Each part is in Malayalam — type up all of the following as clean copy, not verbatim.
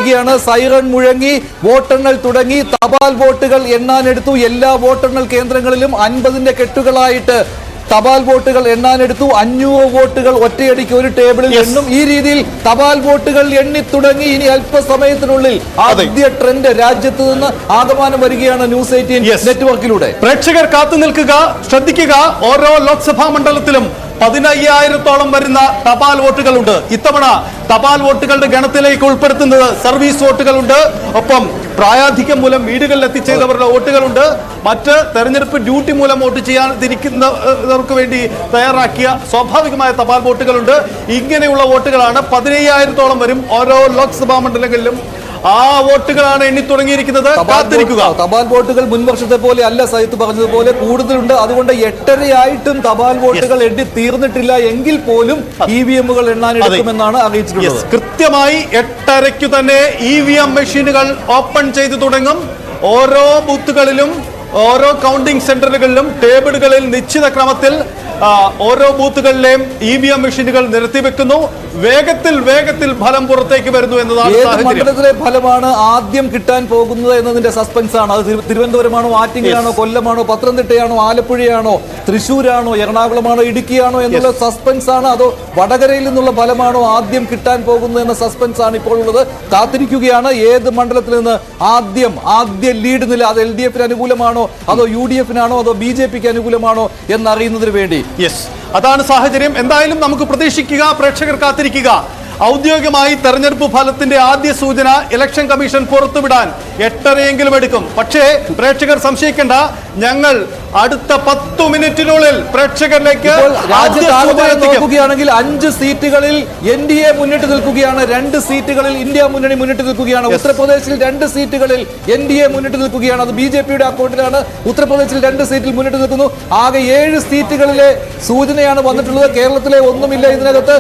കാത്തിരിക്കുകയാണ്. സൈറൺ മുഴങ്ങി, വോട്ടെണ്ണൽ തുടങ്ങി, തപാൽ വോട്ടുകൾ എണ്ണാനെടുത്തു. എല്ലാ വോട്ടെണ്ണൽ കേന്ദ്രങ്ങളിലും 50ന്റെ കെട്ടുകളായിട്ട് തപാൽ വോട്ടുകൾ എണ്ണാനെടുത്തു. 500 വോട്ടുകൾ ഒറ്റയടിക്ക് ഒരു ടേബിളിൽ എണ്ണും. ഈ രീതിയിൽ തപാൽ വോട്ടുകൾ എണ്ണി തുടങ്ങി. ഇനി അല്പസമയത്തിനുള്ളിൽ ആദ്യ ട്രെൻഡ് രാജ്യത്ത് നിന്ന് ആഗമനം വരികയാണ് ന്യൂസ് 18 നെറ്റ്വർക്കിലൂടെ. പ്രേക്ഷകർ കാത്തു നിൽക്കുക, ശ്രദ്ധിക്കുക. ഓരോ ലോക്സഭാ മണ്ഡലത്തിലും 15,000-ഓളം വരുന്ന തപാൽ വോട്ടുകളുണ്ട്. ഇത്തവണ തപാൽ വോട്ടുകളുടെ ഗണത്തിലേക്ക് ഉൾപ്പെടുത്തുന്നത് സർവീസ് വോട്ടുകളുണ്ട്. ഒപ്പം പ്രായാധിക്യം മൂലം വീടുകളിൽ എത്തിച്ചവരുടെ വോട്ടുകളുണ്ട്. മറ്റ് തെരഞ്ഞെടുപ്പ് ഡ്യൂട്ടി മൂലം വോട്ട് ചെയ്യാതിരിക്കുന്നവർക്ക് വേണ്ടി തയ്യാറാക്കിയ സ്വാഭാവികമായ തപാൽ വോട്ടുകളുണ്ട്. ഇങ്ങനെയുള്ള വോട്ടുകളാണ് 15,000-ഓളം വരും ഓരോ ലോക്സഭാ മണ്ഡലങ്ങളിലും. ആ വോട്ടുകളാണ് എണ്ണി തുടങ്ങിയിരിക്കുന്നത്. കാത്തിരിക്കുക. തപാൽ വോട്ടുകൾ മുൻ വർഷത്തെ പോലെ അല്ല, സൈത്ത് പറഞ്ഞതുപോലെ കൂടുതലുണ്ട്. അതുകൊണ്ട് 8:30 തപാൽ വോട്ടുകൾ എണ്ണി തീർന്നിട്ടില്ല എങ്കിൽ പോലും EVM-കൾ എണ്ണാനെടുക്കുമെന്നാണ് അറിയിച്ചിട്ടുള്ളത്. കൃത്യമായി 8:30 തന്നെ EVM മെഷീനുകൾ ഓപ്പൺ ചെയ്തു തുടങ്ങും. ഓരോ ബൂത്തുകളിലും ഓരോ കൗണ്ടിംഗ് സെന്ററുകളിലും ടേബിളുകളിൽ നിശ്ചിത ക്രമത്തിൽ ഓരോ ബൂത്തുകളിലെയും EVM മെഷീനുകൾ നിരത്തിവെക്കുന്നു. വേഗത്തിൽ ഫലം പുറത്തേക്ക് വരുന്നു എന്നതാണ്. മണ്ഡലത്തിലെ ഫലമാണ് ആദ്യം കിട്ടാൻ പോകുന്നത് എന്നതിന്റെ സസ്പെൻസ് ആണ്. അത് തിരുവനന്തപുരമാണോ, ആറ്റിങ്ങലാണോ, കൊല്ലമാണോ, പത്തനംതിട്ടയാണോ, ആലപ്പുഴയാണോ, തൃശ്ശൂരാണോ, എറണാകുളമാണോ, ഇടുക്കിയാണോ എന്നുള്ള സസ്പെൻസ് ആണ്. അതോ വടകരയിൽ നിന്നുള്ള ഫലമാണോ ആദ്യം കിട്ടാൻ പോകുന്നത് എന്ന സസ്പെൻസ് ആണ് ഇപ്പോൾ ഉള്ളത്. കാത്തിരിക്കുകയാണ് ഏത് മണ്ഡലത്തിൽ നിന്ന് ആദ്യ ലീഡ് നില, അത് LDF-ന് അനുകൂലമാണോ, അതോ UDF-നാണോ, അതോ BJP-ക്ക് അനുകൂലമാണോ എന്നറിയുന്നതിന് വേണ്ടി. അതാണ് സാഹചര്യം. എന്തായാലും നമുക്ക് പ്രതീക്ഷിക്കുക, പ്രേക്ഷകർ കാത്തിരിക്കുക. ഔദ്യോഗികമായി തെരഞ്ഞെടുപ്പ് ഫലത്തിന്റെ ആദ്യ സൂചന ഇലക്ഷൻ കമ്മീഷൻ പുറത്തുവിടാൻ 8:30 എടുക്കും. പക്ഷേ പ്രേക്ഷകർ സംശയിക്കേണ്ട, ഞങ്ങൾ അടുത്ത 10 മിനിറ്റിനുള്ളിൽ പ്രേക്ഷകരിലേക്ക് നോക്കുകയാണെങ്കിൽ 5 സീറ്റുകളിൽ NDA മുന്നിട്ട് നിൽക്കുകയാണ്, 2 സീറ്റുകളിൽ ഇന്ത്യ മുന്നണി മുന്നിട്ട് നിൽക്കുകയാണ്. ഉത്തർപ്രദേശിൽ 2 സീറ്റുകളിൽ NDA മുന്നിട്ട് നിൽക്കുകയാണ്. അത് BJP-യുടെ അക്കൗണ്ടിലാണ്. ഉത്തർപ്രദേശിൽ 2 സീറ്റിൽ മുന്നിട്ട് നിൽക്കുന്നു. ആകെ 7 സീറ്റുകളിലെ സൂചനയാണ് വന്നിട്ടുള്ളത്. കേരളത്തിലെ ഒന്നുമില്ല ഇതിനകത്ത്.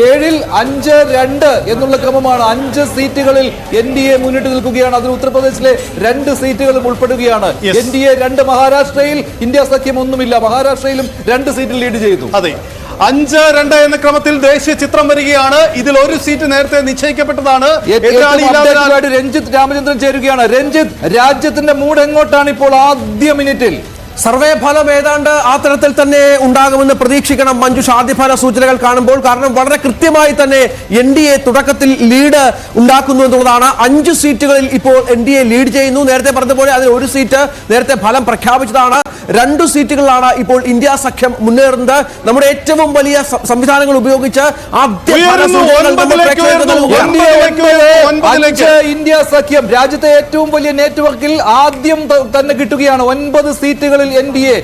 7-ൽ 5-2 എന്നുള്ള ക്രമമാണ്. 5 സീറ്റുകളിൽ NDA മുന്നിട്ട് നിൽക്കുകയാണ്. അതിൽ ഉത്തർപ്രദേശിലെ 2 സീറ്റുകളും ഉൾപ്പെടുകയാണ്. NDA 2, മഹാരാഷ്ട്രയിൽ ഇന്ത്യ സഖ്യം ഒന്നുമില്ല. മഹാരാഷ്ട്രയിലും 2 സീറ്റിൽ ലീഡ് ചെയ്തു. അതെ, 5-2 എന്ന ക്രമത്തിൽ ദേശീയ ചിത്രം വരികയാണ്. ഇതിൽ ഒരു സീറ്റ് നേരത്തെ നിശ്ചയിക്കപ്പെട്ടതാണ്. രഞ്ജിത്ത് രാമചന്ദ്രൻ ചേരുകയാണ്. രഞ്ജിത്ത്, രാജ്യത്തിന്റെ മൂഡ് എങ്ങോട്ടാണ് ഇപ്പോൾ ആദ്യ മിനിറ്റിൽ? സർവേ ഫലം ഏതാണ്ട് ആ തരത്തിൽ തന്നെ ഉണ്ടാകുമെന്ന് പ്രതീക്ഷിക്കണം മഞ്ജുഷ, ആദ്യഫല സൂചനകൾ കാണുമ്പോൾ. കാരണം വളരെ കൃത്യമായി തന്നെ NDA തുടക്കത്തിൽ ലീഡ് ഉണ്ടാക്കുന്നു എന്നുള്ളതാണ്. 5 സീറ്റുകളിൽ ഇപ്പോൾ NDA ലീഡ് ചെയ്യുന്നു. നേരത്തെ പറഞ്ഞതുപോലെ അതിൽ ഒരു സീറ്റ് നേരത്തെ ഫലം പ്രഖ്യാപിച്ചതാണ്. 2 സീറ്റുകളിലാണ് ഇപ്പോൾ ഇന്ത്യ സഖ്യം മുന്നേറുന്നത്. നമ്മുടെ ഏറ്റവും വലിയ സംവിധാനങ്ങൾ ഉപയോഗിച്ച് ഇന്ത്യ സഖ്യം രാജ്യത്തെ ഏറ്റവും വലിയ നെറ്റ്വർക്കിൽ ആദ്യം തന്നെ കിട്ടുകയാണ്. 9 സീറ്റുകളിൽ NDA